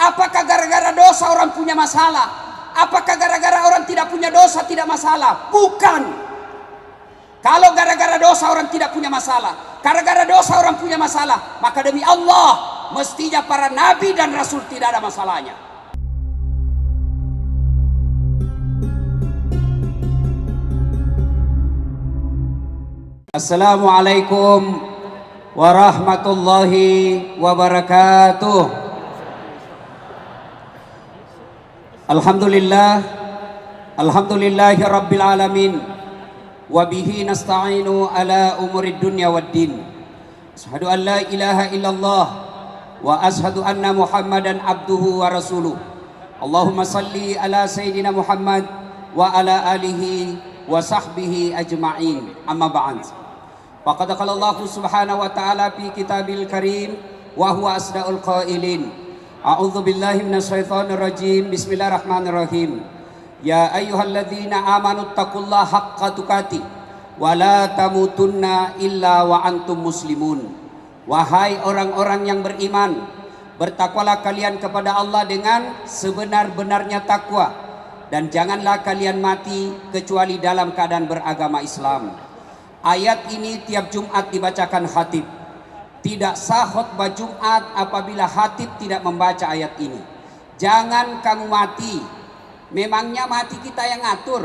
Apakah gara-gara dosa orang punya masalah? Apakah gara-gara orang tidak punya dosa tidak masalah? Bukan. Kalau gara-gara dosa orang tidak punya masalah, gara-gara dosa orang punya masalah, maka demi Allah mestinya para nabi dan rasul tidak ada masalahnya. Assalamualaikum warahmatullahi wabarakatuh. Alhamdulillahi rabbil alamin. Wabihi nasta'inu ala umurid dunya waddin. Ashhadu an la ilaha illallah wa ashhadu anna Muhammadan abduhu wa rasuluh. Allahumma salli ala sayyidina Muhammad wa ala alihi wa sahbihi ajma'in. Amma ba'd. Faqad qala Allah subhanahu wa ta'ala fi kitabil karim wa huwa asdaqul qailin. A'udzu billahi minasyaitonir rajim. Bismillahirrahmanirrahim. Ya ayyuhalladzina amanu taqullaha haqqa tuqatih wa la tamutunna illa wa antum muslimun. Wahai orang-orang yang beriman, bertakwalah kalian kepada Allah dengan sebenar-benarnya takwa, dan janganlah kalian mati kecuali dalam keadaan beragama Islam. Ayat ini tiap Jumat dibacakan khatib. Tidak sah khutbah Jumat apabila khatib tidak membaca ayat ini. Jangan kamu mati. Memangnya mati kita yang ngatur?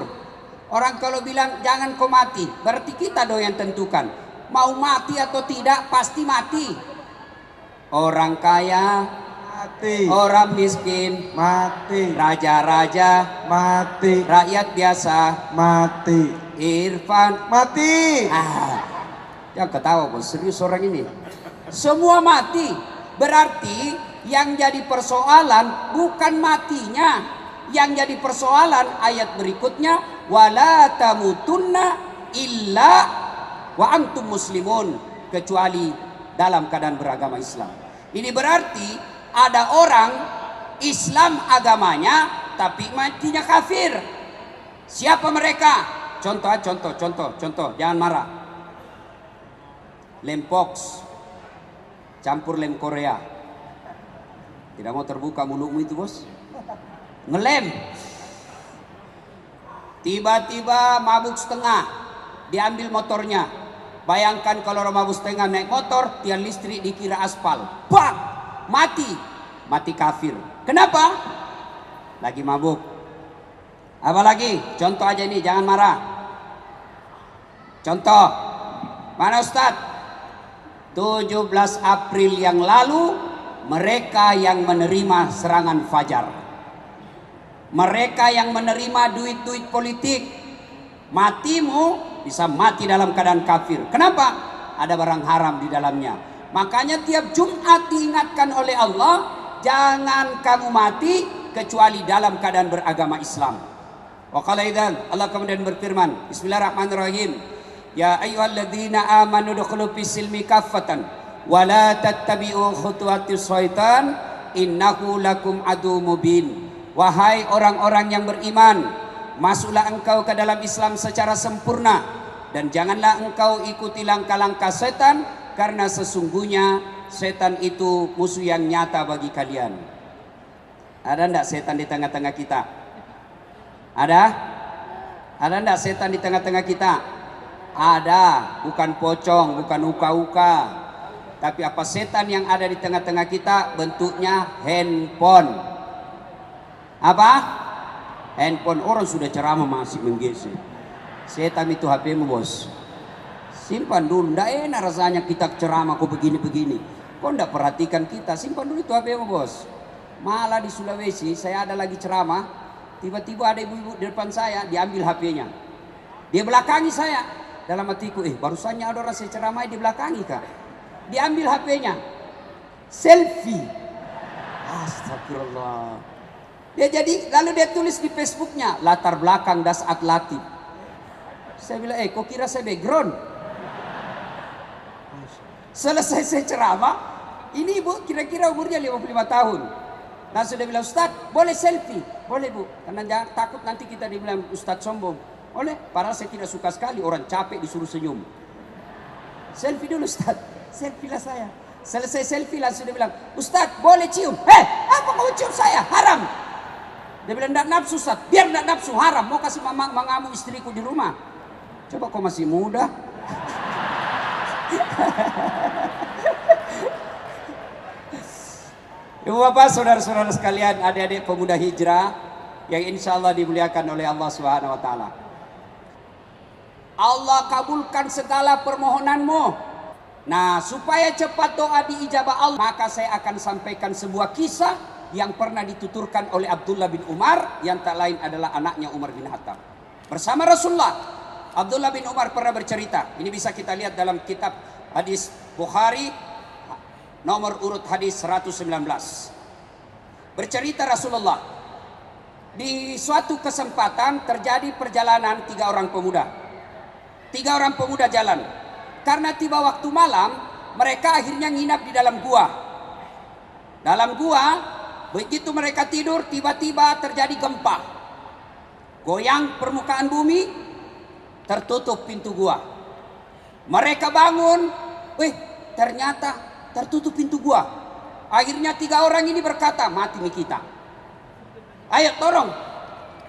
Orang kalau bilang jangan kau mati, berarti kita dong yang tentukan. Mau mati atau tidak pasti mati. Orang kaya mati, orang miskin mati, raja-raja mati, rakyat biasa mati, Irfan mati. Jangan ketawa bos, serius orang ini. Semua mati. Berarti yang jadi persoalan bukan matinya. Yang jadi persoalan ayat berikutnya, wala tamutunna illa wa antum muslimun, kecuali dalam keadaan beragama Islam. Ini berarti ada orang Islam agamanya tapi matinya kafir. Siapa mereka? Contoh, jangan marah. Lempox campur lem Korea. Tidak mau terbuka mulutmu itu bos. Ngelem. Tiba-tiba mabuk setengah, diambil motornya. Bayangkan kalau orang mabuk setengah naik motor, tiang listrik dikira aspal. Bang! Mati kafir. Kenapa? Lagi mabuk. Apa lagi? Contoh aja nih, jangan marah. Contoh. Mana Ustadz? 17 April yang lalu mereka yang menerima serangan fajar, mereka yang menerima duit-duit politik, matimu bisa mati dalam keadaan kafir. Kenapa? Ada barang haram di dalamnya. Makanya tiap Jumat diingatkan oleh Allah, jangan kamu mati kecuali dalam keadaan beragama Islam. Wa qala idzan, Allah kemudian berfirman, Bismillahirrahmanirrahim. Ya ayyuhalladzina amanu dukhulu fis-silmi kaffatan wa la tattabi'u khutuwatis syaitan innahu lakum adu mubin. Wahai orang-orang yang beriman, masuklah engkau ke dalam Islam secara sempurna dan janganlah engkau ikuti langkah-langkah setan, karena sesungguhnya setan itu musuh yang nyata bagi kalian. Ada enggak setan di tengah-tengah kita? Ada enggak setan di tengah-tengah kita? Ada, bukan pocong, bukan uka-uka. Tapi apa setan yang ada di tengah-tengah kita? Bentuknya handphone. Apa? Handphone. Orang sudah ceramah masih menggesek. Setan itu HP-mu bos. Simpan dulu. Nggak enak rasanya kita ceramah kok begini-begini. Kok nggak perhatikan kita? Simpan dulu itu HP-mu bos. Malah di Sulawesi saya ada lagi ceramah. Tiba-tiba ada ibu-ibu di depan saya, diambil HP-nya. Dia belakangi saya. Dalam hatiku, barusannya ada orang saya ceramah di belakangi kak. Diambil HP-nya. Selfie. Astagfirullah. Lalu dia tulis di Facebooknya, latar belakang Dasat Latif. Saya bilang, kok kira saya background? Selesai saya ceramah, ini ibu kira-kira umurnya 55 tahun. Langsung dia bilang, Ustaz, boleh selfie? Boleh bu, karena jangan takut nanti kita dibilang Ustaz sombong. Oleh, padahal saya tidak suka sekali orang capek disuruh senyum. Selfie dulu Ustaz, selfie lah saya. Selesai selfie langsung dia bilang, Ustadz boleh cium? Apa kau cium saya? Haram. Dia bilang, enggak nafsu Ustadz. Biar enggak nafsu, haram. Mau kasih mengamu istriku di rumah. Coba kau masih muda. Ibu bapak, saudara-saudara sekalian, adik-adik pemuda hijrah yang insya Allah dimuliakan oleh Allah Subhanahu wa Ta'ala. Allah kabulkan segala permohonanmu. Nah, supaya cepat doa diijabah Allah, maka saya akan sampaikan sebuah kisah yang pernah dituturkan oleh Abdullah bin Umar, yang tak lain adalah anaknya Umar bin Khattab. Bersama Rasulullah, Abdullah bin Umar pernah bercerita. Ini bisa kita lihat dalam kitab hadis Bukhari, nomor urut hadis 119. Bercerita Rasulullah, di suatu kesempatan terjadi perjalanan 3 orang pemuda. 3 orang pemuda jalan. Karena tiba waktu malam, mereka akhirnya nginap di dalam gua. Dalam gua, begitu mereka tidur, tiba-tiba terjadi gempa. Goyang permukaan bumi, tertutup pintu gua. Mereka bangun, ternyata tertutup pintu gua. Akhirnya 3 orang ini berkata, mati nih kita. Ayo dorong.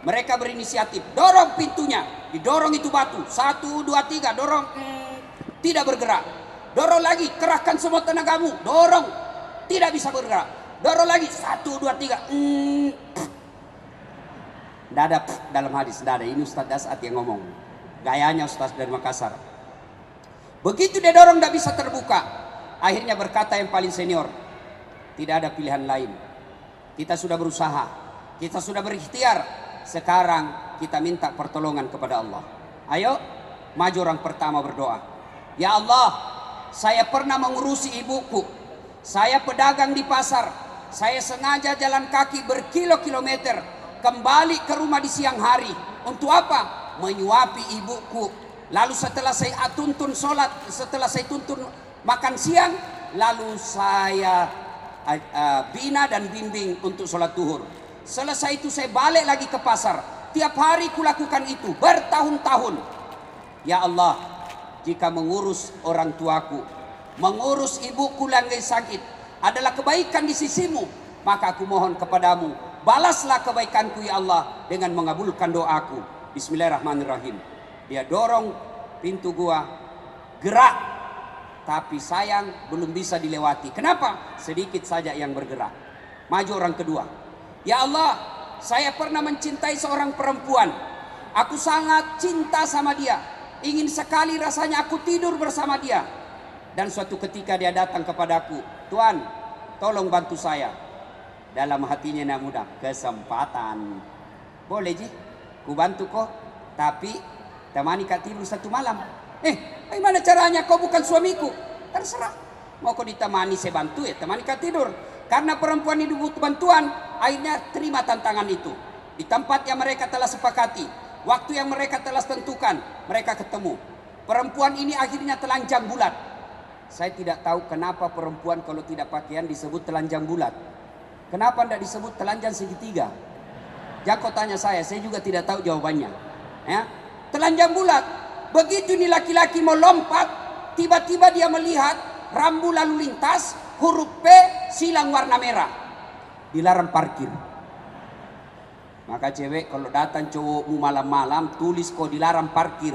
Mereka berinisiatif, dorong pintunya. Didorong itu batu, 1, 2, 3, dorong. Tidak bergerak. Dorong lagi, kerahkan semua tenagamu. Dorong, tidak bisa bergerak. Dorong lagi, 1, 2, 3. Tidak ada dalam hadis, tidak ada. Ini Ustaz Dasat yang ngomong. Gayanya Ustaz dari Makassar. Begitu dia dorong tidak bisa terbuka. Akhirnya berkata yang paling senior, tidak ada pilihan lain. Kita sudah berusaha, kita sudah berikhtiar. Sekarang kita minta pertolongan kepada Allah. Ayo, maju orang pertama berdoa. Ya Allah, saya pernah mengurusi ibuku. Saya pedagang di pasar. Saya sengaja jalan kaki berkilo-kilometer kembali ke rumah di siang hari. Untuk apa? Menyuapi ibuku. Lalu setelah saya tuntun sholat, setelah saya tuntun makan siang, lalu saya bina dan bimbing untuk sholat duhur. Selesai itu saya balik lagi ke pasar. Tiap hari kulakukan itu bertahun-tahun. Ya Allah, jika mengurus orang tuaku, mengurus ibuku yang sakit adalah kebaikan di sisimu, maka aku mohon kepadamu, balaslah kebaikanku ya Allah dengan mengabulkan doaku. Bismillahirrahmanirrahim. Dia dorong pintu gua, gerak, tapi sayang belum bisa dilewati. Kenapa? Sedikit saja yang bergerak. Maju orang kedua. Ya Allah, saya pernah mencintai seorang perempuan. Aku sangat cinta sama dia. Ingin sekali rasanya aku tidur bersama dia. Dan suatu ketika dia datang kepadaku, Tuan, tolong bantu saya. Dalam hatinya nak mudah, kesempatan. Boleh Ji, ku bantu kau, tapi temani kak tidur 1 malam. Bagaimana caranya? Kau bukan suamiku. Terserah. Mau kau ditemani saya bantu ya, temani kak tidur. Karena perempuan ini butuh bantuan, akhirnya terima tantangan itu. Di tempat yang mereka telah sepakati, waktu yang mereka telah tentukan, mereka ketemu. Perempuan ini akhirnya telanjang bulat. Saya tidak tahu kenapa perempuan kalau tidak pakaian disebut telanjang bulat. Kenapa tidak disebut telanjang segitiga? Jangan kau tanya saya juga tidak tahu jawabannya. Ya, telanjang bulat. Begitu ini laki-laki mau lompat, tiba-tiba dia melihat rambu lalu lintas, huruf P, silang warna merah. Dilarang parkir. Maka cewek kalau datang cowokmu malam-malam, tulis kau dilarang parkir.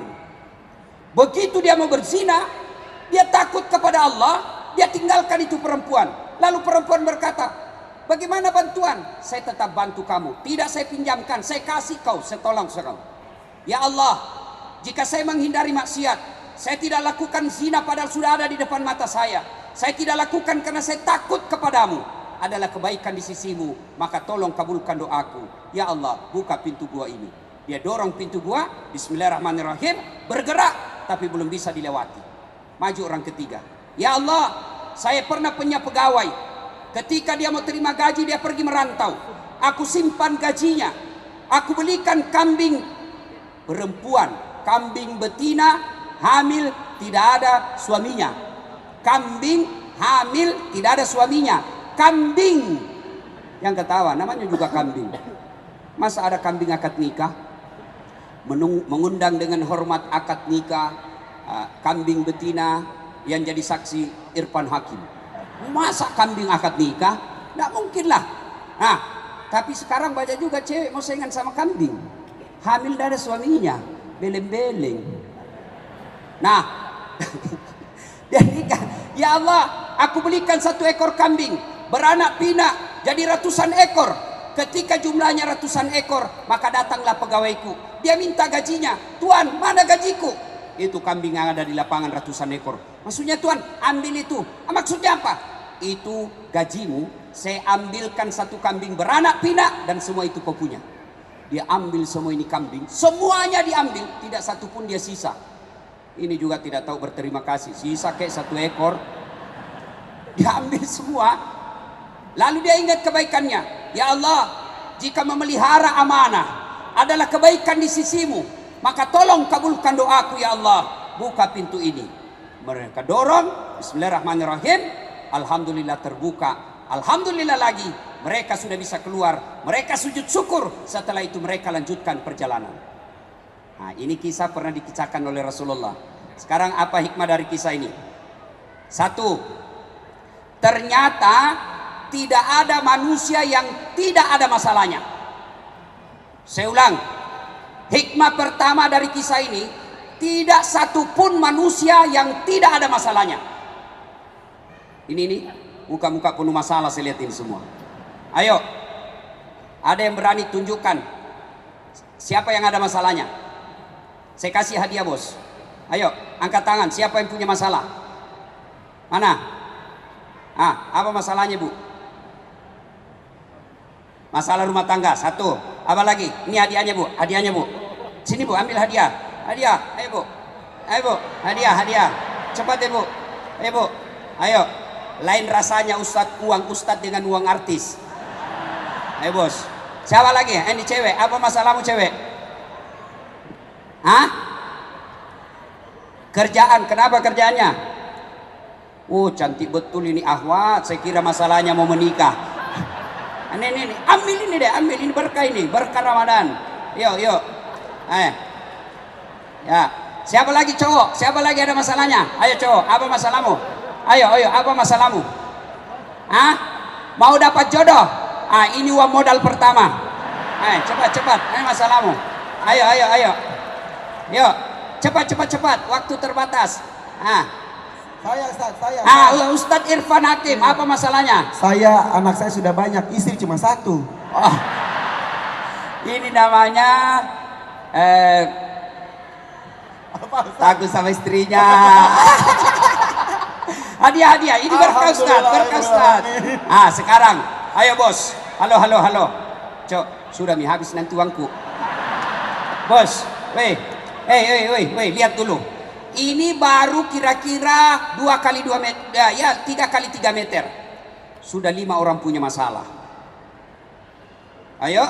Begitu dia mau berzina, dia takut kepada Allah, dia tinggalkan itu perempuan. Lalu perempuan berkata, bagaimana bantuan? Saya tetap bantu kamu. Tidak saya pinjamkan, saya kasih kau, saya tolong kau. Ya Allah, jika saya menghindari maksiat, saya tidak lakukan zina padahal sudah ada di depan mata saya. Saya tidak lakukan karena saya takut kepadamu. Adalah kebaikan di sisimu, maka tolong kabulkan doaku. Ya Allah, buka pintu gua ini. Dia dorong pintu gua, bismillahirrahmanirrahim, bergerak, tapi belum bisa dilewati. Maju orang ketiga. Ya Allah, saya pernah punya pegawai. Ketika dia mau terima gaji, dia pergi merantau. Aku simpan gajinya. Aku belikan kambing perempuan, kambing betina, hamil, tidak ada suaminya. Kambing hamil, tidak ada suaminya. Kambing yang ketawa, namanya juga kambing. Masa ada kambing akad nikah? Mengundang dengan hormat akad nikah kambing betina yang jadi saksi Irfan Hakim. Masa kambing akad nikah? Nggak mungkin lah. Nah, tapi sekarang banyak juga cewek mau saingan sama kambing. Hamil dari suaminya, beleng-beleng. Nah, dia nikah. Ya Allah, aku belikan 1 ekor kambing, beranak pinak, jadi ratusan ekor. Ketika jumlahnya ratusan ekor, maka datanglah pegawaiku. Dia minta gajinya. Tuan, mana gajiku? Itu kambing yang ada di lapangan ratusan ekor. Maksudnya Tuan, ambil itu. Maksudnya apa? Itu gajimu. Saya ambilkan 1 kambing beranak pinak dan semua itu kau punya. Dia ambil semua ini kambing, semuanya diambil, tidak satu pun dia sisa. Ini juga tidak tahu berterima kasih. Sisa kayak 1 ekor, dia ambil semua. Lalu dia ingat kebaikannya. Ya Allah, jika memelihara amanah adalah kebaikan di sisimu, maka tolong kabulkan doaku ya Allah. Buka pintu ini. Mereka dorong, bismillahirrahmanirrahim. Alhamdulillah terbuka. Alhamdulillah lagi, mereka sudah bisa keluar. Mereka sujud syukur. Setelah itu mereka lanjutkan perjalanan. Nah, ini kisah pernah dikisahkan oleh Rasulullah. Sekarang apa hikmah dari kisah ini? 1, ternyata tidak ada manusia yang tidak ada masalahnya. Saya ulang, hikmah pertama dari kisah ini, tidak satu pun manusia yang tidak ada masalahnya. Ini muka-muka penuh masalah saya lihat ini semua. Ayo, ada yang berani tunjukkan siapa yang ada masalahnya? Saya kasih hadiah bos. Ayo, angkat tangan. Siapa yang punya masalah? Mana? Apa masalahnya bu? Masalah rumah tangga 1. Apa lagi? Ini hadiahnya bu. Hadiahnya bu. Sini bu, ambil hadiah. Hadiah. Ayo bu. Ayo bu. Hadiah. Cepat ya bu. Ayo bu. Ayo. Lain rasanya uang ustadz dengan uang artis. Ayo bos. Siapa lagi? Ini cewek. Apa masalahmu cewek? Kerjaan. Kenapa kerjaannya? Oh cantik betul ini Ahwat. Saya kira masalahnya mau menikah. Ini. Ambil ini deh. Ambil ini berkah ini. Berkah Ramadan. Yuk. Ya. Siapa lagi cowok? Siapa lagi ada masalahnya? Ayo cowok. Apa masalahmu? Ayo, apa masalahmu? Mau dapat jodoh? Ini uang modal pertama. Cepat. Ini masalahmu. Ayo. Yuk, cepat. Waktu terbatas. Saya. Ustadz Irfan Hakim, apa masalahnya? Anak saya sudah banyak, istri cuma 1. Oh, ini namanya takut sama istrinya. Hadiah. Ini berkah Ustaz. Sekarang, ayo bos. Halo. Cok, sudah habis nanti uangku. Bos, weh, lihat dulu. Ini baru kira-kira 2 kali 2 meter, ya 3 kali 3 meter. Sudah 5 orang punya masalah. Ayo,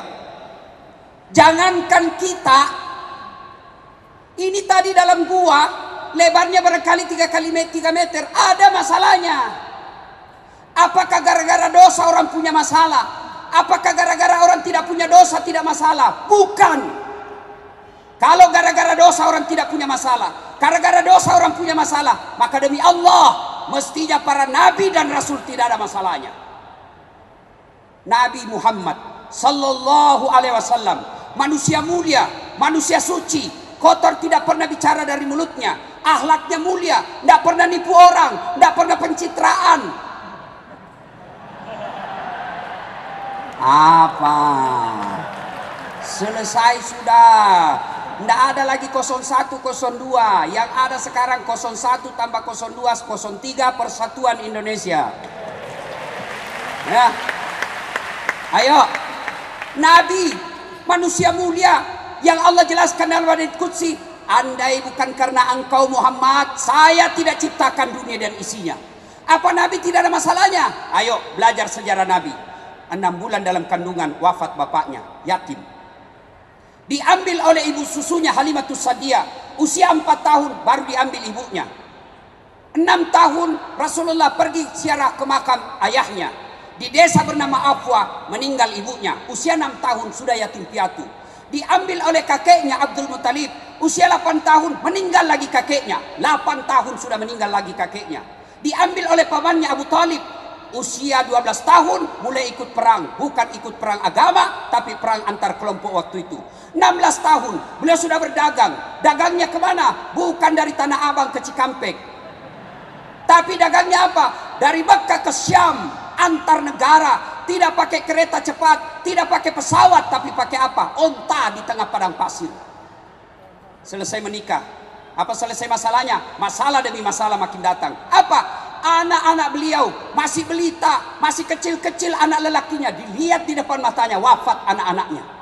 jangankan kita. Ini tadi dalam gua, lebarnya barangkali 3 kali 3 meter, ada masalahnya. Apakah gara-gara dosa orang punya masalah? Apakah gara-gara orang tidak punya dosa tidak masalah? Bukan. Kalau gara-gara dosa orang tidak punya masalah, gara-gara dosa orang punya masalah, maka demi Allah mestinya para nabi dan rasul tidak ada masalahnya. Nabi Muhammad sallallahu alaihi wasallam, manusia mulia, manusia suci, kotor tidak pernah bicara dari mulutnya, akhlaknya mulia, tidak pernah nipu orang, tidak pernah pencitraan. Apa? Selesai sudah. Tidak ada lagi 01, 02. Yang ada sekarang 01 tambah 02, 03 Persatuan Indonesia. Ya. Ayo. Nabi, manusia mulia yang Allah jelaskan dalam hadits qudsi, andai bukan karena engkau Muhammad, saya tidak ciptakan dunia dan isinya. Apa Nabi tidak ada masalahnya? Ayo belajar sejarah Nabi. 6 bulan dalam kandungan wafat bapaknya, yatim. Diambil oleh ibu susunya Halimatus Sa'diyah, usia 4 tahun baru diambil ibunya. 6 tahun Rasulullah pergi ziarah ke makam ayahnya. Di desa bernama Afwa meninggal ibunya, usia 6 tahun sudah yatim piatu. Diambil oleh kakeknya Abdul Muttalib, usia 8 tahun meninggal lagi kakeknya. 8 tahun sudah meninggal lagi kakeknya. Diambil oleh pamannya Abu Talib, usia 12 tahun mulai ikut perang. Bukan ikut perang agama, tapi perang antar kelompok waktu itu. 16 tahun beliau sudah berdagang. Dagangnya kemana? Bukan dari Tanah Abang ke Cikampek, tapi dagangnya apa? Dari Mekah ke Syam, antar negara. Tidak pakai kereta cepat, tidak pakai pesawat, tapi pakai apa? Onta di tengah padang pasir. Selesai menikah, apa selesai masalahnya? Masalah demi masalah makin datang. Apa? Anak-anak beliau masih belita, masih kecil-kecil anak lelakinya, dilihat di depan matanya, wafat anak-anaknya.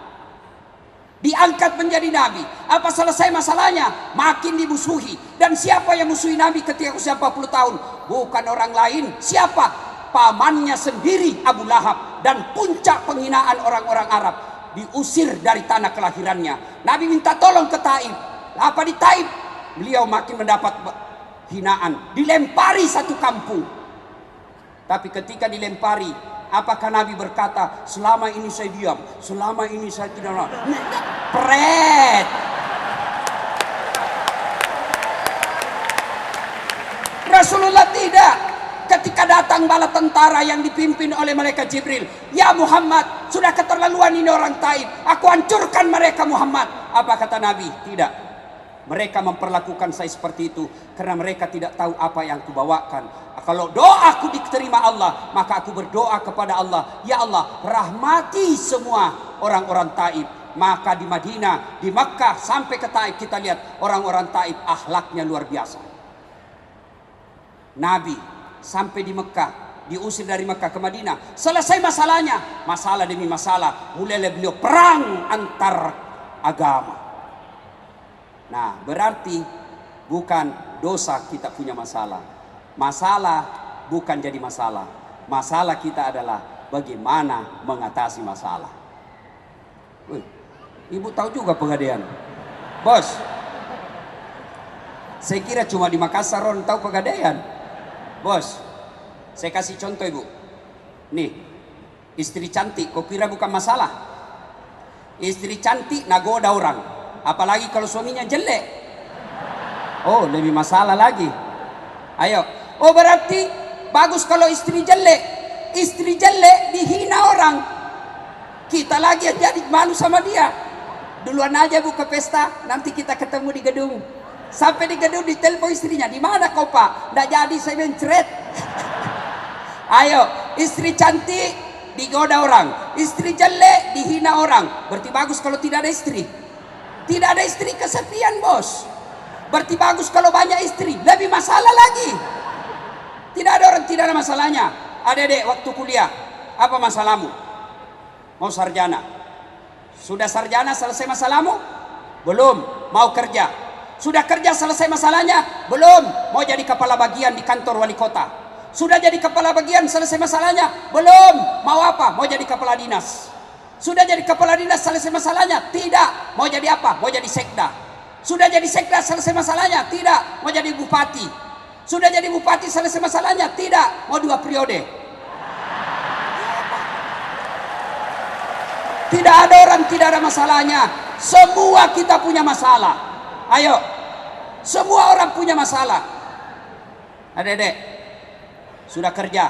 Diangkat menjadi nabi. Apa selesai masalahnya? Makin dimusuhi. Dan siapa yang musuhi nabi ketika usia 40 tahun? Bukan orang lain. Siapa? Pamannya sendiri, Abu Lahab. Dan puncak penghinaan orang-orang Arab, diusir dari tanah kelahirannya. Nabi minta tolong ke Taif. Apa di Taif? Beliau makin mendapat hinaan, dilempari satu kampung. Tapi ketika dilempari, apakah Nabi berkata, selama ini saya diam, selama ini saya tidak pret? Rasulullah tidak. Ketika datang bala tentara yang dipimpin oleh malaikat Jibril, ya Muhammad, sudah keterlaluan ini orang Taif, aku hancurkan mereka Muhammad. Apa kata Nabi? Tidak. Mereka memperlakukan saya seperti itu karena mereka tidak tahu apa yang aku bawakan. Kalau doaku diterima Allah, maka aku berdoa kepada Allah, ya Allah, rahmati semua orang-orang Taif. Maka di Madinah, di Makkah sampai ke Taif, kita lihat orang-orang Taif akhlaknya luar biasa. Nabi sampai di Mekah, diusir dari Mekah ke Madinah. Selesai masalahnya, masalah demi masalah, mulailah beliau perang antar agama. Nah, berarti bukan dosa kita punya masalah. Masalah bukan jadi masalah. Masalah kita adalah bagaimana mengatasi masalah. Wih, ibu tahu juga Pegadaian, bos. Saya kira cuma di Makassar orang tahu Pegadaian, bos. Saya kasih contoh ibu. Nih, istri cantik, kau kira bukan masalah? Istri cantik nagoda orang, apalagi kalau suaminya jelek. Oh, lebih masalah lagi. Ayo. Oh, berarti bagus kalau istri jelek. Istri jelek dihina orang, kita lagi yang jadi malu sama dia. Duluan aja buka pesta, nanti kita ketemu di gedung. Sampai di gedung ditelepon istrinya, di mana kau pak? Nggak jadi, saya mencret. Ayo, istri cantik digoda orang, istri jelek dihina orang. Berarti bagus kalau tidak ada istri. Tidak ada istri kesepian bos. Berarti bagus kalau banyak istri, lebih masalah lagi. Tidak ada orang tidak ada masalahnya. Adek-adek waktu kuliah, apa masalahmu? Mau sarjana. Sudah sarjana selesai masalahmu? Belum. Mau kerja. Sudah kerja selesai masalahnya? Belum. Mau jadi kepala bagian di kantor wali kota. Sudah jadi kepala bagian selesai masalahnya? Belum. Mau apa? Mau jadi kepala dinas. Sudah jadi kepala dinas selesai masalahnya? Tidak. Mau jadi apa? Mau jadi sekda. Sudah jadi sekda selesai masalahnya? Tidak. Mau jadi bupati. Sudah jadi bupati selesai masalahnya? Tidak. Mau 2 periode. Tidak ada orang tidak ada masalahnya. Semua kita punya masalah. Ayo, semua orang punya masalah. Adek-adek, sudah kerja,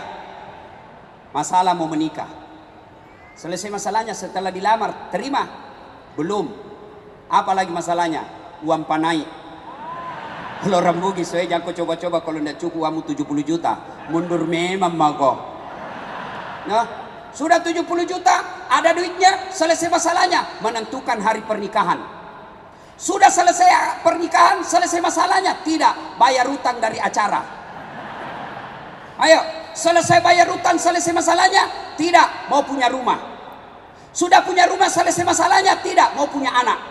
masalah mau menikah. Selesai masalahnya setelah dilamar, terima? Belum. Apa lagi masalahnya? Uang panai. Kalau orang Bugis, saya jangan kau coba-coba kalau tidak cukup kamu 70 juta. Mundur memang mago. Nah, sudah 70 juta, ada duitnya, selesai masalahnya, menentukan hari pernikahan. Sudah selesai pernikahan, selesai masalahnya? Tidak, bayar hutang dari acara. Ayo, selesai bayar hutang, selesai masalahnya? Tidak, mau punya rumah. Sudah punya rumah, selesai masalahnya? Tidak, mau punya anak.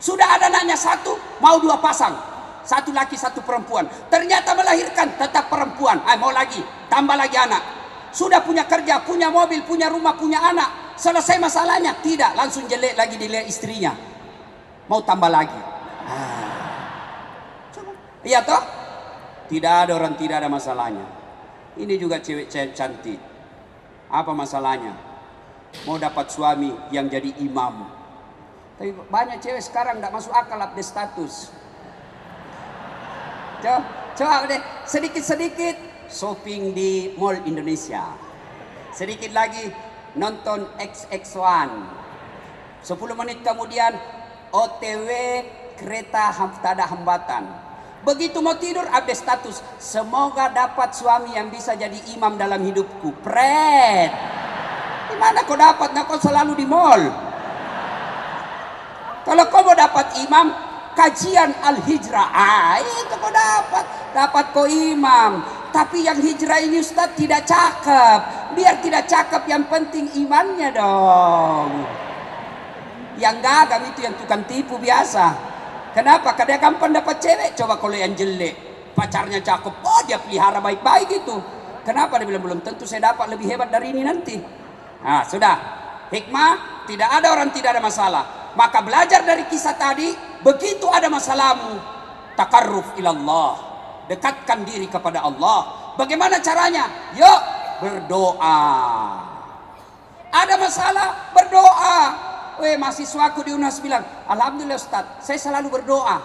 Sudah ada anaknya 1, mau 2 pasang. 1 laki 1 perempuan. Ternyata melahirkan tetap perempuan. Mau lagi, tambah lagi anak. Sudah punya kerja, punya mobil, punya rumah, punya anak. Selesai masalahnya? Tidak, langsung jelek lagi dilihat istrinya. Mau tambah lagi. Coba. Iya toh? Tidak ada orang tidak ada masalahnya. Ini juga cewek cantik. Apa masalahnya? Mau dapat suami yang jadi imam. Tapi banyak cewek sekarang tidak masuk akal update status. Coba deh, sedikit-sedikit shopping di Mall Indonesia. Sedikit lagi nonton XX1. 10 menit kemudian OTW kereta tak ada hambatan. Begitu mau tidur update status, semoga dapat suami yang bisa jadi imam dalam hidupku. Pret. Gimana kau dapat? Nah, kau selalu di mall. Kalau kau mau dapat imam, kajian Al-Hijrah, itu kau dapat kau imam. Tapi yang hijrah ini Ustaz tidak cakep. Biar tidak cakep, yang penting imannya dong. Yang gagal itu yang tukang tipu biasa. Kenapa? Karena gampang dapat cewek. Coba kalau yang jelek, pacarnya cakep, oh dia pelihara baik-baik gitu. Kenapa? Dia bilang belum tentu saya dapat lebih hebat dari ini nanti. Nah sudah, hikmah, tidak ada orang tidak ada masalah. Maka belajar dari kisah tadi, begitu ada masalahmu, takarruf ilallah, dekatkan diri kepada Allah. Bagaimana caranya? Yuk berdoa. Ada masalah, berdoa. Mahasiswaku di UNAS bilang, alhamdulillah Ustaz, saya selalu berdoa.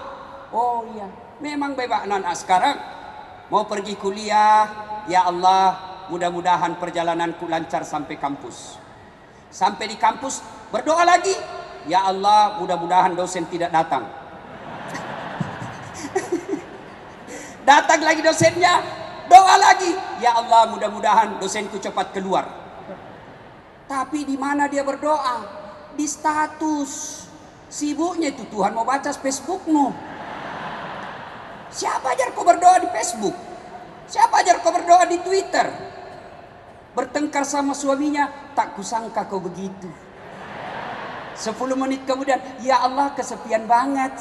Oh iya, memang bebas. Sekarang mau pergi kuliah, ya Allah, mudah-mudahan perjalananku lancar sampai kampus. Sampai di kampus, berdoa lagi, ya Allah, mudah-mudahan dosen tidak datang. Datang lagi dosennya, doa lagi, ya Allah, mudah-mudahan dosenku cepat keluar. Tapi di mana dia berdoa? Di status. Sibuknya itu Tuhan mau baca Facebookmu. Siapa ajar kau berdoa di Facebook? Siapa ajar kau berdoa di Twitter? Bertengkar sama suaminya, tak kusangka kau begitu. 10 menit kemudian, ya Allah kesepian banget.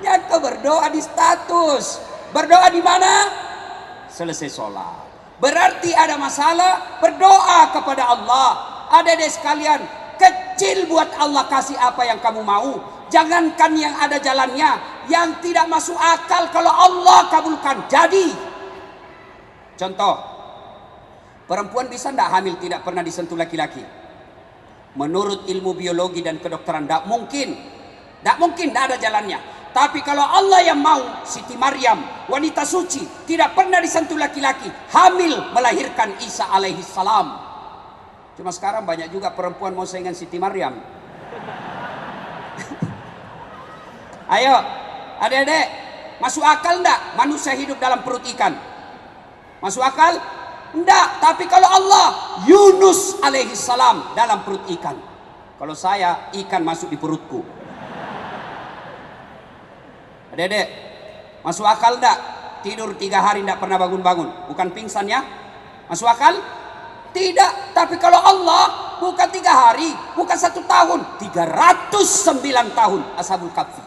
Ya kau berdoa di status. Berdoa di mana? Selesai sholat. Berarti ada masalah, berdoa kepada Allah. Adik-adik sekalian, kecil buat Allah kasih apa yang kamu mau. Jangankan yang ada jalannya, yang tidak masuk akal kalau Allah kabulkan jadi. Contoh, perempuan bisa tidak hamil tidak pernah disentuh laki-laki? Menurut ilmu biologi dan kedokteran tidak mungkin. Tidak mungkin, tidak ada jalannya. Tapi kalau Allah yang mau, Siti Maryam, wanita suci, tidak pernah disentuh laki-laki, hamil melahirkan Isa alaihi salam. Cuma sekarang banyak juga perempuan mau saingan Siti Maryam. Ayo, adik-adik, masuk akal enggak manusia hidup dalam perut ikan? Masuk akal? Enggak, tapi kalau Allah, Yunus alaihi salam dalam perut ikan. Kalau saya, ikan masuk di perutku. Adik-adik, masuk akal enggak? Tidur 3 hari enggak pernah bangun-bangun. Bukan pingsan ya? Masuk akal? Tidak, tapi kalau Allah bukan 3 hari, bukan 1 tahun, 309 tahun Ashabul Kahfi.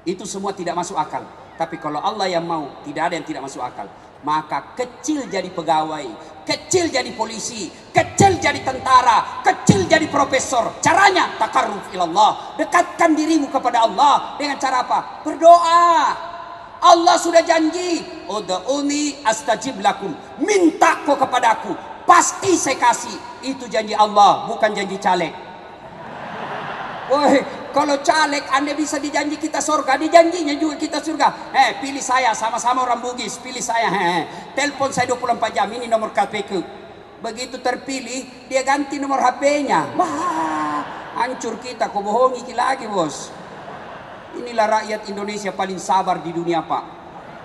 Itu semua tidak masuk akal. Tapi kalau Allah yang mau, tidak ada yang tidak masuk akal. Maka kecil jadi pegawai, kecil jadi polisi, kecil jadi tentara, kecil jadi profesor. Caranya takarruf ilallah, dekatkan dirimu kepada Allah dengan cara apa? Berdoa. Allah sudah janji, ud'uni astajib lakum, minta kau kepadaku, pasti saya kasih. Itu janji Allah, bukan janji caleg. Woi, kalau caleg Anda bisa dijanji kita surga, dijanjinya juga kita surga. Pilih saya, sama-sama orang Bugis, pilih saya. Telepon saya 24 jam, ini nomor KPK. Begitu terpilih, dia ganti nomor HP-nya. Wah, hancur kita, kau bohongi lagi bos. Inilah rakyat Indonesia paling sabar di dunia Pak.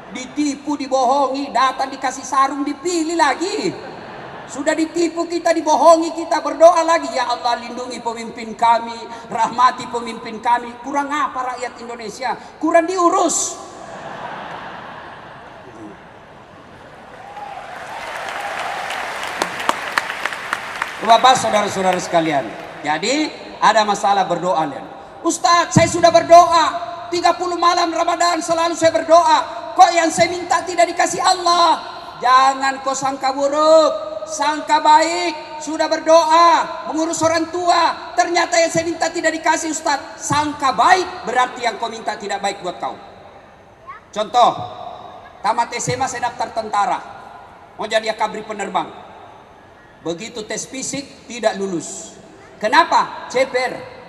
Ditipu, dibohongi, datang dikasih sarung, dipilih lagi. Sudah ditipu kita, dibohongi kita, berdoa lagi. Ya Allah lindungi pemimpin kami, rahmati pemimpin kami. Kurang apa rakyat Indonesia? Kurang diurus. Bapak saudara-saudara sekalian, jadi ada masalah berdoa. Ustadz, saya sudah berdoa 30 malam Ramadan, selalu saya berdoa. Kok yang saya minta tidak dikasih Allah? Jangan kau sangka buruk, sangka baik. Sudah berdoa, mengurus orang tua, ternyata yang saya minta tidak dikasih Ustadz. Sangka baik, berarti yang kau minta tidak baik buat kau. Contoh, tamat SMA saya daftar tentara, mau jadi akabri penerbang. Begitu tes fisik tidak lulus. Kenapa? Ceper.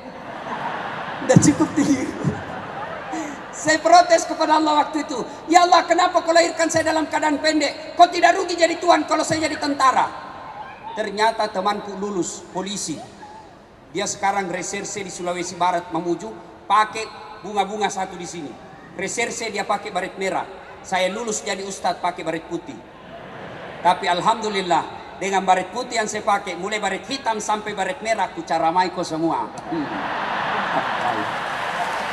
Udah cukup tinggi. Saya protes kepada Allah waktu itu. Ya Allah, kenapa kau lahirkan saya dalam keadaan pendek? Kau tidak rugi jadi Tuhan kalau saya jadi tentara? Ternyata temanku lulus polisi. Dia sekarang reserse di Sulawesi Barat Mamuju, pakai bunga-bunga satu di sini. Reserse dia pakai baret merah. Saya lulus jadi ustadz pakai baret putih. Tapi alhamdulillah, dengan baret putih yang saya pakai, mulai baret hitam sampai baret merah, ku caramai kau semua.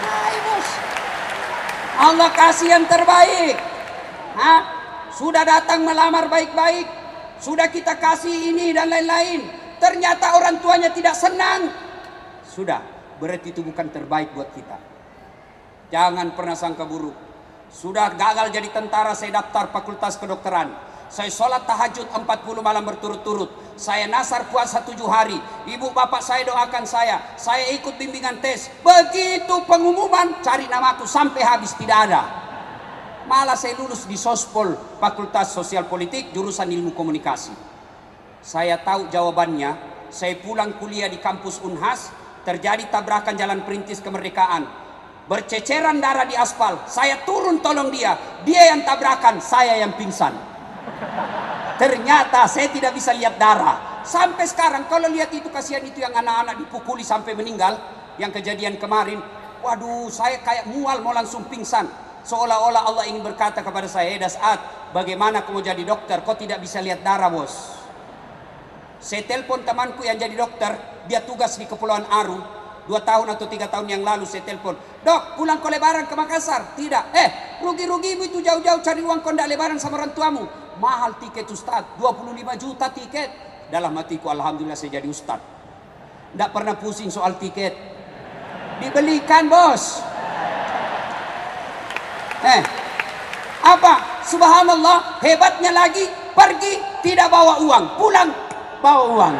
Hai bos, Allah kasih yang terbaik. Hah? Sudah datang melamar baik-baik, sudah kita kasih ini dan lain-lain. Ternyata orang tuanya tidak senang. Sudah, berarti itu bukan terbaik buat kita. Jangan pernah sangka buruk. Sudah gagal jadi tentara, saya daftar fakultas kedokteran. Saya sholat tahajud 40 malam berturut-turut. Saya nasar puasa 7 hari. Ibu bapak saya doakan saya. Saya ikut bimbingan tes. Begitu pengumuman, cari namaku sampai habis tidak ada. Malah saya lulus di Sospol, Fakultas Sosial Politik, jurusan Ilmu Komunikasi. Saya tahu jawabannya. Saya pulang kuliah di kampus Unhas, terjadi tabrakan jalan perintis kemerdekaan. Berceceran darah di aspal. Saya turun tolong dia. Dia yang tabrakan, saya yang pingsan. Ternyata saya tidak bisa lihat darah. Sampai sekarang kalau lihat itu, kasihan itu yang anak-anak dipukuli sampai meninggal, yang kejadian kemarin, waduh, saya kayak mual mau langsung pingsan. Seolah-olah Allah ingin berkata kepada saya, Dasat, bagaimana kamu jadi dokter, kau tidak bisa lihat darah bos. Saya telepon temanku yang jadi dokter, dia tugas di Kepulauan Aru, 2 tahun atau 3 tahun yang lalu saya telepon, Dok, pulang kau lebaran ke Makassar? Tidak. Rugi-rugi itu jauh-jauh cari uang kau ndak lebaran sama orang tuamu. Mahal tiket Ustaz, 25 juta tiket. Dalam hatiku, alhamdulillah saya jadi Ustaz. Ndak pernah pusing soal tiket. Dibelikan bos. Apa? Subhanallah, hebatnya lagi, pergi tidak bawa uang, pulang bawa uang.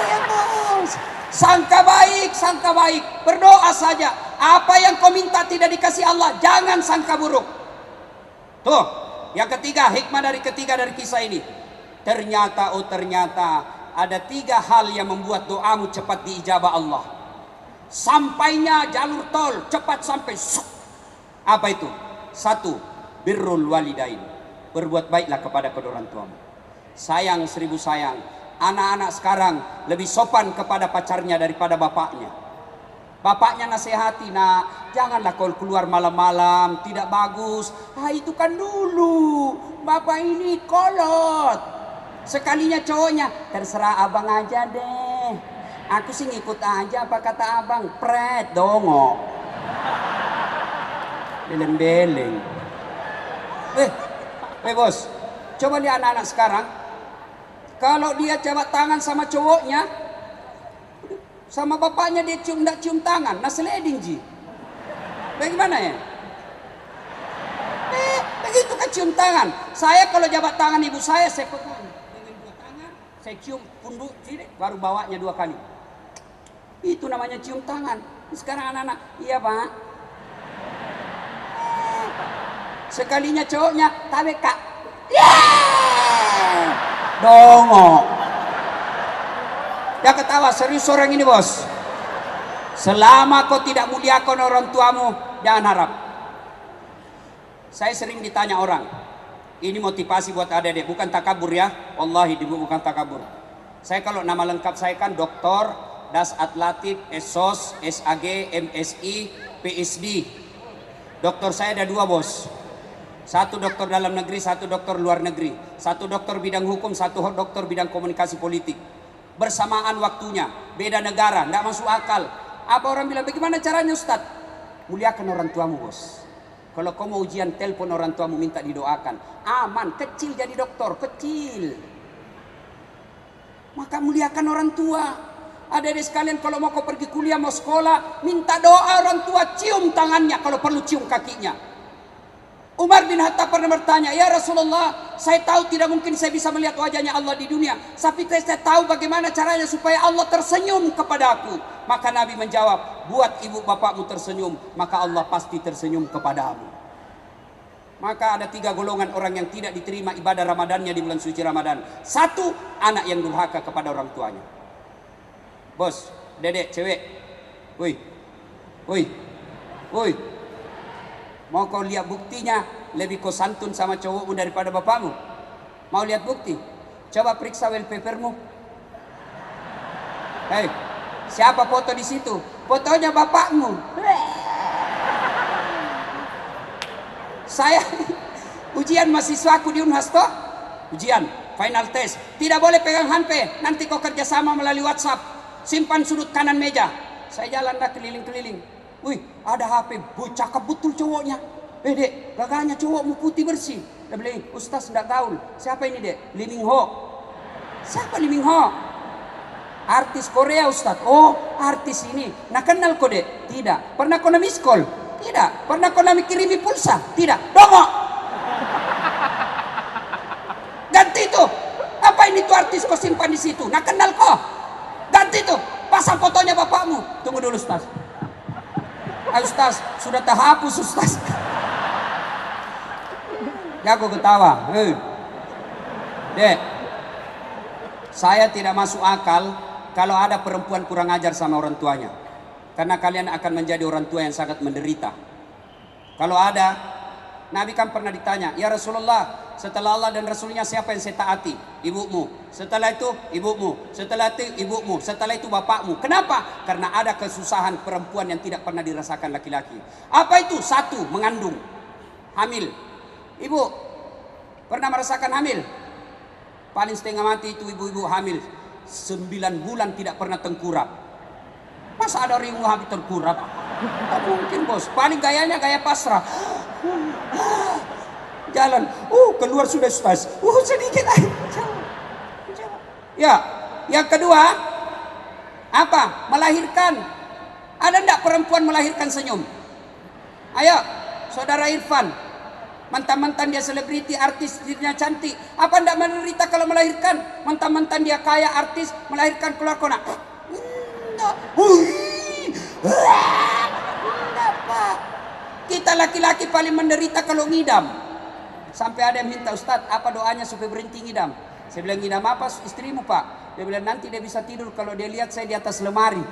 Ya bos. Sangka baik, berdoa saja. Apa yang kau minta tidak dikasih Allah, jangan sangka buruk. Tuh, yang ketiga, hikmah dari kisah ini. Ternyata ada 3 hal yang membuat doamu cepat diijabah Allah. Sampainya jalur tol, cepat sampai. Apa itu? 1, birrul walidain. Berbuat baiklah kepada kedua orang tuamu. Sayang 1000 sayang. Anak-anak sekarang lebih sopan kepada pacarnya daripada bapaknya. Bapaknya nasihati, nak, janganlah kau keluar malam-malam, tidak bagus. Itu kan dulu, bapak ini kolot. Sekalinya cowoknya, terserah abang aja deh. Aku sih ngikut aja apa kata abang, pret dongo. Beleng-beleng. Bos, coba lihat anak-anak sekarang. Kalau dia jabat tangan sama cowoknya, sama bapaknya dia ndak cium tangan, naseleding ji. Bagaimana ya? Begitu kan cium tangan. Saya kalau jabat tangan ibu saya pegang dengan 2 tangan, saya cium pundak sini, baru bawanya 2 kali. Itu namanya cium tangan. Sekarang anak-anak, iya pak. Sekalinya cowoknya, tabe kak. Dongo. Dia ketawa, serius orang ini bos. Selama kau tidak muliakan orang tuamu, jangan harap. Saya sering ditanya orang, ini motivasi buat adik-adik, bukan takabur ya, wallahi bukan takabur. Saya kalau nama lengkap saya kan Dr. Dasat Latif, SOS, SAG, MSI, PSD. Dokter saya ada 2 bos. 1 dokter dalam negeri, 1 dokter luar negeri. 1 dokter bidang hukum, 1 dokter bidang komunikasi politik. Bersamaan waktunya, beda negara, tidak masuk akal. Apa orang bilang, bagaimana caranya Ustaz? Muliakan orang tuamu bos. Kalau kau mau ujian, telepon orang tuamu minta didoakan. Aman, kecil jadi dokter, kecil. Maka muliakan orang tua. Adik-adik sekalian, kalau mau kau pergi kuliah, mau sekolah, minta doa orang tua, cium tangannya, kalau perlu cium kakinya. Umar bin Khattab pernah bertanya, ya Rasulullah, saya tahu tidak mungkin saya bisa melihat wajahnya Allah di dunia, tapi saya tahu bagaimana caranya supaya Allah tersenyum kepada aku. Maka Nabi menjawab, buat ibu bapakmu tersenyum, maka Allah pasti tersenyum kepadamu. Maka ada 3 golongan orang yang tidak diterima ibadah Ramadannya di bulan suci Ramadan. 1, anak yang durhaka kepada orang tuanya. Bos, dedek, cewek, woi, Mau kau lihat buktinya, lebih kau santun sama cowokmu daripada bapakmu? Mau lihat bukti? Coba periksa wallpapermu. Hei, siapa foto di situ? Fotonya bapakmu. Saya ujian mahasiswaku di Unhas toh, ujian final test, tidak boleh pegang HP, nanti kau kerjasama melalui WhatsApp, simpan sudut kanan meja. Saya jalan dah keliling-keliling, wih ada HP, cakep betul cowoknya. Dek, gagahnya cowokmu putih bersih. Dia bilang, Ustaz tidak gaul. Siapa ini dek? Lee Min Ho. Siapa Lee Min Ho? Artis Korea Ustaz. Oh artis ini. Nah kenal kau dek? Tidak. Pernah kau miss call? Tidak. Pernah kau kirimi pulsa? Tidak. Dongok. Ganti itu. Apa ini tuh artis kau simpan di situ? Nah kenal kau? Ganti itu. Pasang fotonya bapakmu. Tunggu dulu Ustaz. Ustaz sudah terhapus Ustaz. Jago ketawa. Dek, saya tidak masuk akal kalau ada perempuan kurang ajar sama orang tuanya, karena kalian akan menjadi orang tua yang sangat menderita. Kalau ada, Nabi kan pernah ditanya, ya Rasulullah, setelah Allah dan Rasulnya siapa yang saya taati? Ibumu. Setelah itu ibumu. Setelah itu ibumu. Setelah itu bapakmu. Kenapa? Karena ada kesusahan perempuan yang tidak pernah dirasakan laki-laki. Apa itu? Satu, mengandung, hamil. Ibu pernah merasakan hamil? Paling setengah mati itu ibu-ibu hamil 9 bulan tidak pernah tengkurap. Masa ada orang hamil tengkurap? Tak mungkin bos. Paling gayanya gaya pasrah. Jalan, keluar sudah Ustaz. Sedikit aja. Ya, yang kedua apa? Melahirkan. Ada enggak perempuan melahirkan senyum? Ayo, saudara Irfan. Mantan-mantan dia selebriti, artis, dirinya cantik. Apa enggak menderita kalau melahirkan? Mantan-mantan dia kaya, artis, melahirkan keluar kona. Kita laki-laki paling menderita kalau ngidam. Sampai ada yang minta, Ustaz, apa doanya supaya berhenti ngidam? Saya bilang, ngidam apa istrimu Pak? Dia bilang, nanti dia bisa tidur kalau dia lihat saya di atas lemari.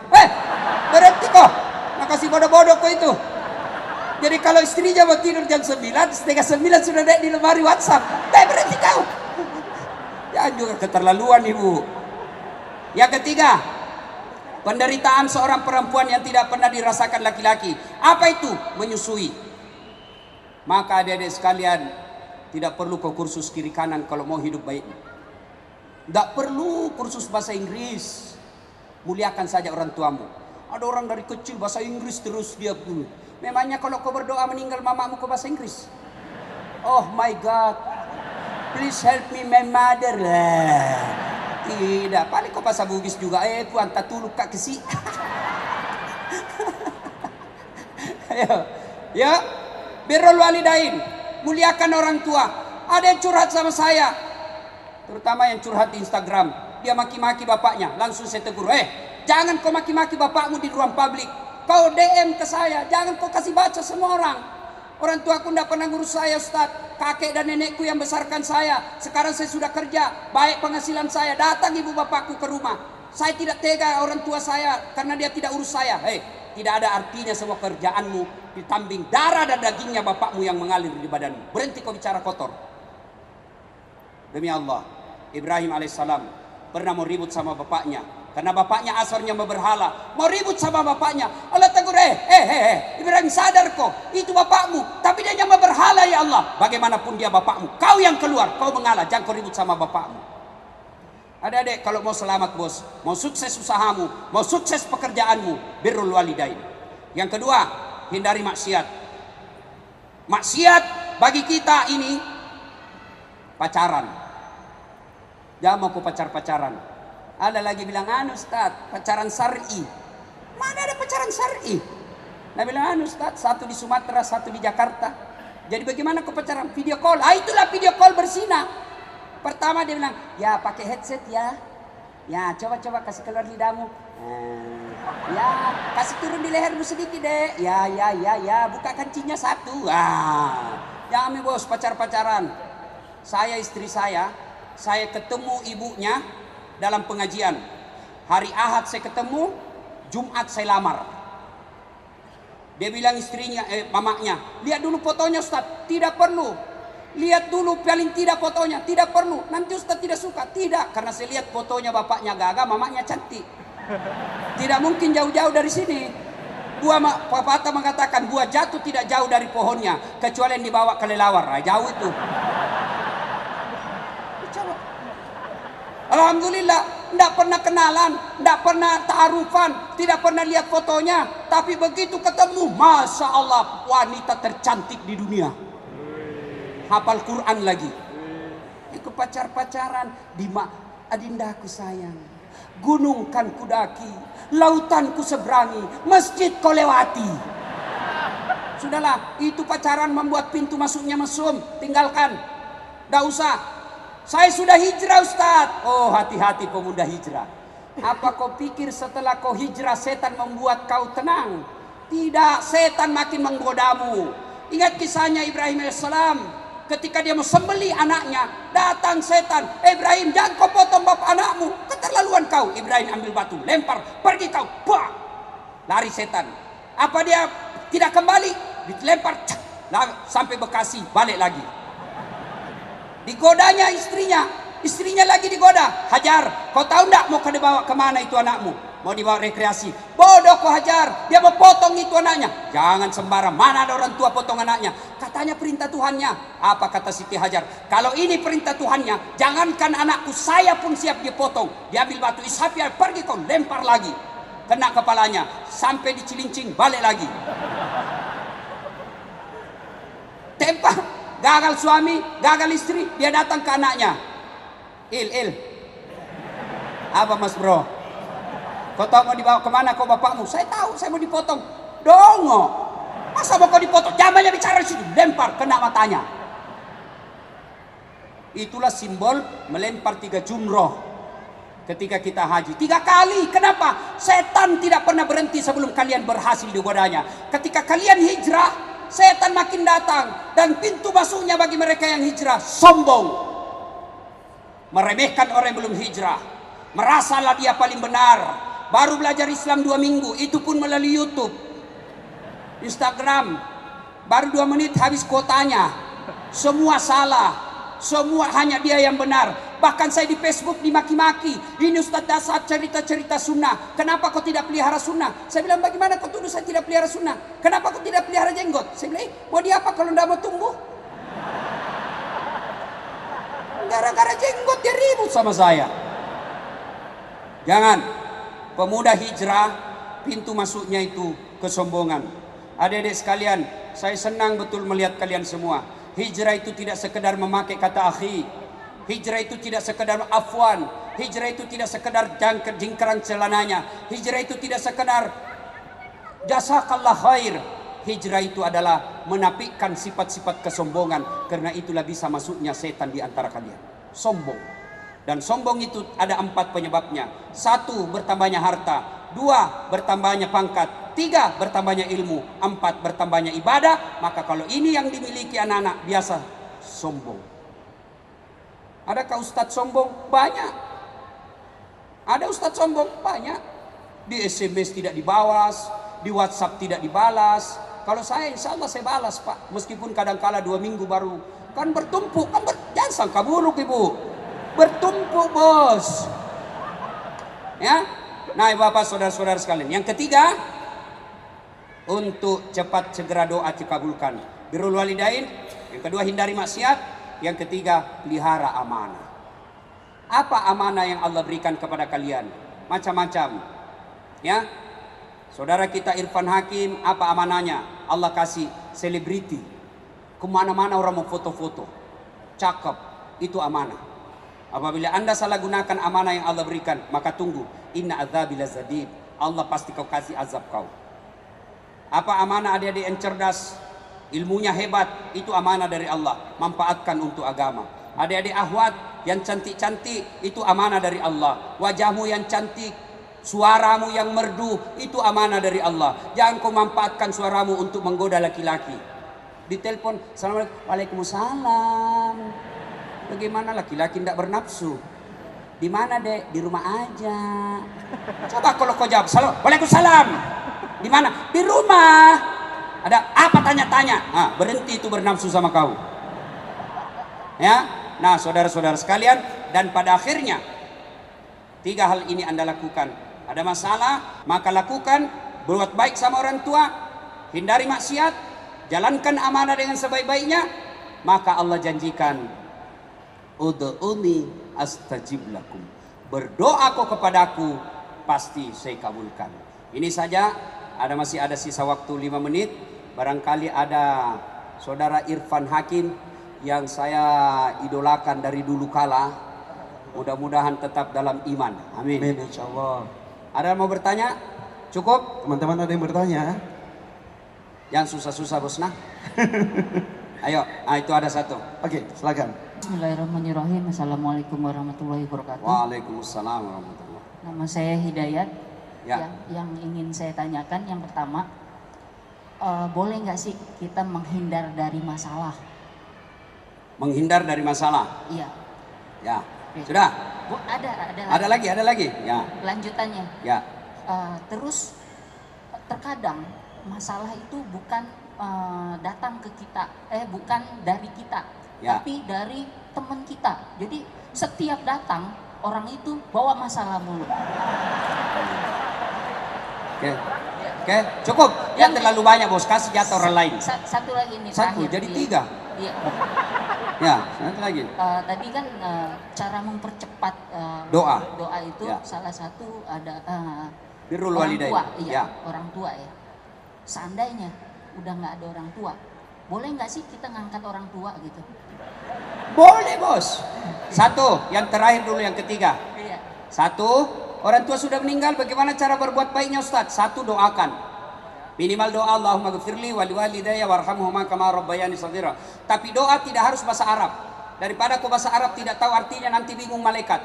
Berhenti kok. Makasih bodoh-bodoh kok itu. Jadi kalau istrinya mau tidur jam 9, setengah 9 sudah ada di lemari WhatsApp. Berhenti kau. Jangan juga keterlaluan ibu. Yang ketiga, penderitaan seorang perempuan yang tidak pernah dirasakan laki-laki. Apa itu? Menyusui. Maka adik-adik sekalian, tidak perlu kau kursus kiri kanan kalau mau hidup baik. Tidak perlu kursus bahasa Inggris. Muliakan saja orang tuamu. Ada orang dari kecil bahasa Inggris terus dia dulu. Memangnya kalau kau berdoa meninggal mamamu kau bahasa Inggris? Oh my God, please help me my mother. Tidak, paling kau bahasa Bugis juga. Puan tatuluk kak kesi. Ayo, ya, birrul walidain, muliakan orang tua. Ada yang curhat sama saya, terutama yang curhat di Instagram. Dia maki-maki bapaknya, langsung saya tegur. Jangan kau maki-maki bapakmu di ruang publik. Kau DM ke saya, jangan kau kasih baca semua orang. Orang tuaku tidak pernah ngurus saya Ustaz. Kakek dan nenekku yang besarkan saya. Sekarang saya sudah kerja, baik penghasilan saya. Datang ibu bapakku ke rumah. Saya tidak tega orang tua saya karena dia tidak urus saya. Tidak ada artinya semua kerjaanmu ditambing darah dan dagingnya bapakmu yang mengalir di badanmu. Berhenti kau bicara kotor. Demi Allah, Ibrahim alaihissalam pernah mau ribut sama bapaknya. Karena bapaknya asalnya berhala, mau ribut sama bapaknya. Allah tegur, Ibrahim sadar kok, itu bapakmu, tapi dia nyembah berhala ya Allah. Bagaimanapun dia bapakmu, kau yang keluar, kau mengalah, jangan kau ribut sama bapakmu. Adik-adik, kalau mau selamat bos, mau sukses usahamu, mau sukses pekerjaanmu, birrul walidain. Yang kedua, hindari maksiat. Maksiat bagi kita ini pacaran. Jangan mau pacar-pacaran. Ada lagi bilang, Ustaz, pacaran syar'i. Mana ada pacaran syar'i? Nah bilang, Ustaz, satu di Sumatera, satu di Jakarta. Jadi bagaimana kau pacaran? Video call. Itulah video call berzina. Pertama dia bilang, ya pakai headset ya. Ya coba-coba kasih keluar lidahmu. Ya kasih turun di lehermu sedikit deh. Ya buka kancingnya satu. Jangan bos pacar-pacaran. Saya istri saya ketemu ibunya dalam pengajian. Hari Ahad saya ketemu, Jumat saya lamar. Dia bilang istrinya, mamanya, lihat dulu fotonya Ustaz. Tidak perlu. Lihat dulu paling tidak fotonya. Tidak perlu. Nanti Ustaz tidak suka. Tidak. Karena saya lihat fotonya bapaknya gagah, mamanya cantik. Tidak mungkin jauh-jauh dari sini. Pepatah mengatakan buah jatuh tidak jauh dari pohonnya. Kecuali yang dibawa kelelawar. Nah, jauh itu. Coba. Alhamdulillah, tidak pernah kenalan, tidak pernah ta'arufan, tidak pernah lihat fotonya. Tapi begitu ketemu, Masya Allah, wanita tercantik di dunia. Hafal Quran lagi. Itu pacaran adindaku sayang. Gunung kan kudaki, lautan ku seberangi, masjid kau lewati. Sudahlah, itu pacaran membuat pintu masuknya mesum. Tinggalkan, tidak usah. Saya sudah hijrah Ustaz. Oh, hati-hati pemuda hijrah. Apa kau pikir setelah kau hijrah setan membuat kau tenang? Tidak, setan makin menggodamu. Ingat kisahnya Ibrahim AS. Ketika dia mau sembelih anaknya, datang setan. Ibrahim, jangan kau potong bapak anakmu. Keterlaluan kau. Ibrahim ambil batu, lempar, pergi kau. Bah! Lari setan. Apa dia tidak kembali? Dilempar, sampai Bekasi, balik lagi. Digodanya istrinya lagi digoda. Hajar, kau tahu enggak mau dibawa kemana itu anakmu? Mau dibawa rekreasi. Bodoh kau Hajar, dia mau potong itu anaknya. Jangan sembarang, mana ada orang tua potong anaknya? Katanya perintah Tuhannya. Apa kata Siti Hajar? Kalau ini perintah Tuhannya, jangankan anakku, saya pun siap dipotong. Dia ambil batu ishapia, pergi kau, lempar lagi. Kena kepalanya, sampai di Cilincing, balik lagi. Tempah. Gagal suami, gagal istri, dia datang ke anaknya. Il. Apa Mas Bro? Kau tahu mau dibawa kemana kau bapakmu? Saya tahu, saya mau dipotong. Dongo. Masa mau kau dipotong? Jangan banyak bicara di situ. Lempar, kena matanya. Itulah simbol melempar 3 jumroh. Ketika kita haji 3 kali. Kenapa? Setan tidak pernah berhenti sebelum kalian berhasil digodanya. Ketika kalian hijrah, setan makin datang, dan pintu masuknya bagi mereka yang hijrah sombong, meremehkan orang yang belum hijrah, merasalah dia paling benar, baru belajar Islam 2 minggu, itu pun melalui YouTube, Instagram, baru 2 menit habis kuotanya, semua salah, semua hanya dia yang benar. Bahkan saya di Facebook dimaki-maki, ini Ustaz Dasar cerita-cerita sunnah, kenapa kau tidak pelihara sunnah? Saya bilang, bagaimana kau tuduh saya tidak pelihara sunnah? Kenapa kau tidak pelihara jenggot? Saya bilang, mau dia apa kalau tidak mau tumbuh? Gara-gara jenggot dia ribut sama saya. Jangan, pemuda hijrah, pintu masuknya itu kesombongan. Adik-adik sekalian, saya senang betul melihat kalian semua. Hijrah itu tidak sekedar memakai kata akhi. Hijrah itu tidak sekedar afwan. Hijrah itu tidak sekedar jingkrang celananya. Hijrah itu tidak sekedar jazakallah khair. Hijrah itu adalah menapikan sifat-sifat kesombongan. Karena itulah bisa masuknya setan di antara kalian. Sombong. Dan sombong itu ada 4 penyebabnya. 1, bertambahnya harta. 2, bertambahnya pangkat. 3, bertambahnya ilmu. 4, bertambahnya ibadah. Maka kalau ini yang dimiliki anak-anak, biasa sombong. Adakah ustadz sombong? Banyak. Ada ustadz sombong? Banyak. Di SMS tidak dibalas, di WhatsApp tidak dibalas. Kalau saya insya Allah saya balas Pak. Meskipun kadang-kala 2 minggu baru. Kan bertumpuk. Jangan sangka buruk Ibu. Bertumpuk bos. Ya. Nah Bapak saudara-saudara sekalian. Yang ketiga, untuk cepat segera doa dikabulkan. Birrul walidain. Yang kedua, hindari maksiat. Yang ketiga, pelihara amanah. Apa amanah yang Allah berikan kepada kalian? Macam-macam. Ya. Saudara kita Irfan Hakim, apa amanahnya? Allah kasih selebriti. Kemana-mana orang mau foto-foto. Cakep. Itu amanah. Apabila Anda salah gunakan amanah yang Allah berikan, maka tunggu. Inna adzabi lazadid. Allah pasti kau kasih azab kau. Apa amanah adik-adik yang cerdas? Ilmunya hebat, itu amanah dari Allah. Manfaatkan untuk agama. Adik-adik ahwat yang cantik-cantik, itu amanah dari Allah. Wajahmu yang cantik, suaramu yang merdu, itu amanah dari Allah. Jangan kau manfaatkan suaramu untuk menggoda laki-laki. Ditelepon, Assalamualaikum, Waalaikumsalam. Bagaimana laki-laki tidak bernafsu? Di mana Dek? Di rumah aja. Coba kalau kau jawab, Waalaikumsalam. Di mana? Di rumah. Ada apa tanya-tanya? Nah, berhenti itu bernafsu sama kau. Ya, nah saudara-saudara sekalian, dan pada akhirnya 3 hal ini Anda lakukan. Ada masalah, maka lakukan, berbuat baik sama orang tua, hindari maksiat, jalankan amanah dengan sebaik-baiknya, maka Allah janjikan, ud'uni astajib lakum. Berdoa kau kepadaku, pasti saya kabulkan. Ini saja, masih ada sisa waktu 5 menit. Barangkali ada saudara Irfan Hakim yang saya idolakan dari dulu kala. Mudah-mudahan tetap dalam iman. Amin. Amin, insya Allah. Ada yang mau bertanya? Cukup? Teman-teman ada yang bertanya? Yang susah-susah bos nah. Ayo, itu ada satu. Oke, silakan. Bismillahirrahmanirrahim. Assalamualaikum warahmatullahi wabarakatuh. Waalaikumsalam warahmatullahi. Nama saya Hidayat. Ya. Yang ingin saya tanyakan yang pertama, boleh nggak sih kita menghindar dari masalah? Menghindar dari masalah. Iya. Ya. Oke. Sudah? Ada Ada lagi. Ya. lanjutannya. Ya. Terus terkadang masalah itu bukan datang ke kita, bukan dari kita, Ya. tapi dari teman kita. Jadi setiap datang orang itu bawa masalah mulu. Oke, cukup. Ya terlalu banyak bos, kasih jatah orang lain. Satu lagi nih. Satu, terakhir. jadi Iya. 3. Iya. Ya, satu lagi. Tadi kan cara mempercepat Doa. itu Ya. salah satu ada Birrul orang walidain. tua, iya, Ya. orang tua ya. Seandainya udah nggak ada orang tua, boleh nggak sih kita ngangkat orang tua gitu? Boleh bos. Satu, yang terakhir dulu, yang ketiga. Iya. Satu, orang tua sudah meninggal, bagaimana cara berbuat baiknya Ustaz? Satu, doakan. Minimal doa, Allahumma ghfirli wali walidayya warhamhuma kama rabbayani shaghira. Tapi doa tidak harus bahasa Arab. Daripada kau bahasa Arab tidak tahu artinya, nanti bingung malaikat.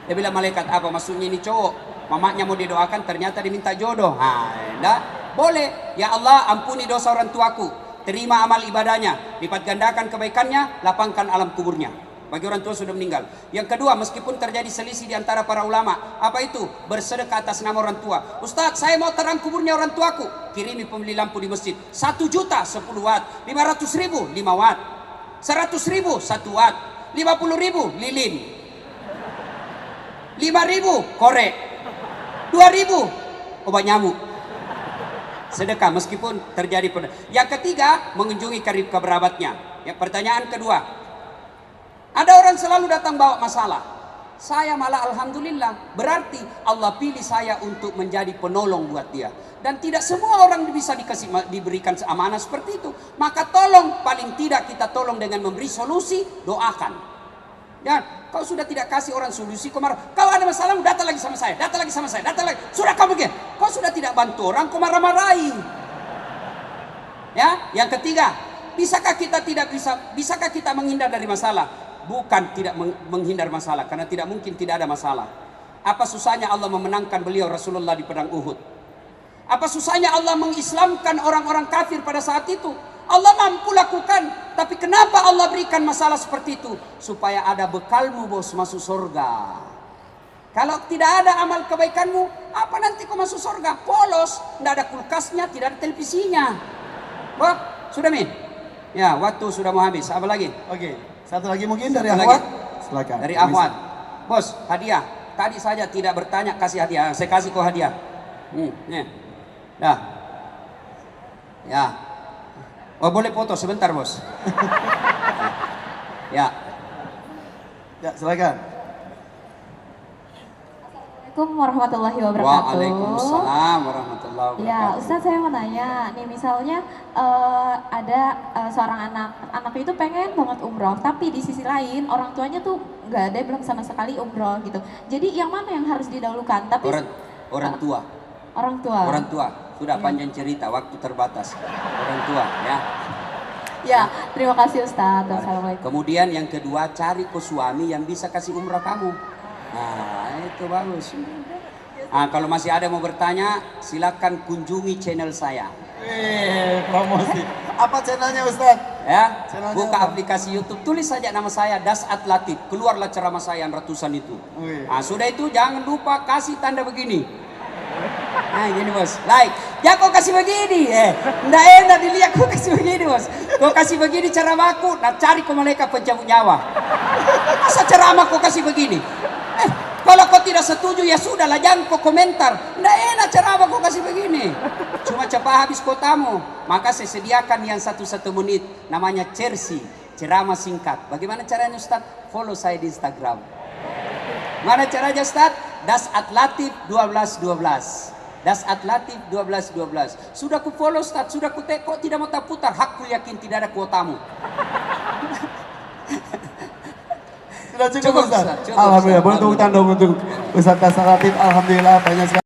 Dia bilang, malaikat apa maksudnya ini cowok? Mamanya mau didoakan, ternyata diminta jodoh. Enggak. Boleh. Ya Allah, ampuni dosa orang tuaku. Terima amal ibadahnya, lipat gandakan kebaikannya, lapangkan alam kuburnya. Bagi orang tua sudah meninggal. Yang kedua, meskipun terjadi selisih di antara para ulama, apa itu? Bersedekah atas nama orang tua. Ustaz, saya mau terang kuburnya orang tuaku. Kirimi pembeli lampu di masjid. 1 juta 10 watt, 500 ribu 5 watt, 100 ribu 1 watt, 50 ribu lilin, 5 ribu korek, 2 ribu obat nyamuk. Sedekah meskipun terjadi. Yang ketiga, mengunjungi karib kerabatnya. Yang pertanyaan kedua, ada orang selalu datang bawa masalah, saya malah alhamdulillah, berarti Allah pilih saya untuk menjadi penolong buat dia. Dan tidak semua orang bisa diberikan amanah seperti itu. Maka tolong, paling tidak kita tolong dengan memberi solusi, doakan. Ya, kau sudah tidak kasih orang solusi, kau marah. Kau ada masalah, datang lagi sama saya, datang lagi sama saya, datang lagi. Sudah kau begini, kau sudah tidak bantu orang, kau marah-marahi. Ya, yang ketiga, bisakah kita menghindar dari masalah? Bukan tidak menghindar masalah, karena tidak mungkin tidak ada masalah. Apa susahnya Allah memenangkan beliau Rasulullah di pedang Uhud? Apa susahnya Allah mengislamkan orang-orang kafir pada saat itu? Allah mampu lakukan, tapi kenapa Allah berikan masalah seperti itu? Supaya ada bekalmu bos masuk surga. Kalau tidak ada amal kebaikanmu, apa nanti kau masuk surga? Polos, tidak ada kulkasnya, tidak ada televisinya. Wah, sudah min? Ya, waktu sudah mau habis. Apa lagi? Oke, satu lagi mungkin dari Satu Ahwat. lagi. Silakan. Dari Ahwat. Bos, hadiah. Tadi saja tidak bertanya, kasih hadiah. Saya kasih kau hadiah. Nih. Dah. Ya. Oh, boleh foto sebentar, bos. Ya. Ya, silakan. Assalamualaikum warahmatullahi wabarakatuh. Waalaikumsalam warahmatullahi wabarakatuh. Ya, Ustaz, saya mau nanya, nih misalnya ada seorang anak itu pengen banget umroh, tapi di sisi lain orang tuanya tuh nggak ada, belum sama sekali umroh gitu. Jadi yang mana yang harus didahulukan? Tapi orang tua. Orang tua. Orang tua. Sudah Ya. panjang cerita, waktu terbatas. Orang tua, ya. Ya, terima kasih Ustaz. Assalamualaikum. Kemudian yang kedua, cari ke suami yang bisa kasih umrah kamu. Nah, itu bagus. Nah, kalau masih ada yang mau bertanya, silakan kunjungi channel saya. Promosi. Apa channelnya Ustaz? Ya, Channelnya buka apa? aplikasi YouTube, tulis saja nama saya Dasat Latif, keluarlah ceramah saya yang ratusan itu. Wih. Nah, sudah itu jangan lupa kasih tanda begini. Nah gini bos, like. Ya kau kasih begini, nggak enak dilihat kau kasih begini bos. Kau kasih begini ceramaku, nah cari kau malaikat pencabut nyawa. Masa ceramah kau kasih begini? Kalau kau tidak setuju ya sudahlah, jangan kau komentar. Nggak enak ceramah kau kasih begini. Cuma cepat habis kotamu. Maka saya sediakan yang 1 menit, namanya Cersi, ceramah singkat. Bagaimana caranya Ustaz? Follow saya di Instagram. Mana caranya Ustaz? Das Atlatif 1212. Das Atlatif 1212. Sudah ku follow Ustaz, sudah ku kok tidak mau tak putar. Hakku yakin tidak ada kuotamu. Sudah cukup Cukup, Ustaz. Ustaz, cukup, Alhamdulillah. Ustaz. Boleh tepuk tangan dong untuk Ustaz Das Atlatif. Alhamdulillah banyak sekali.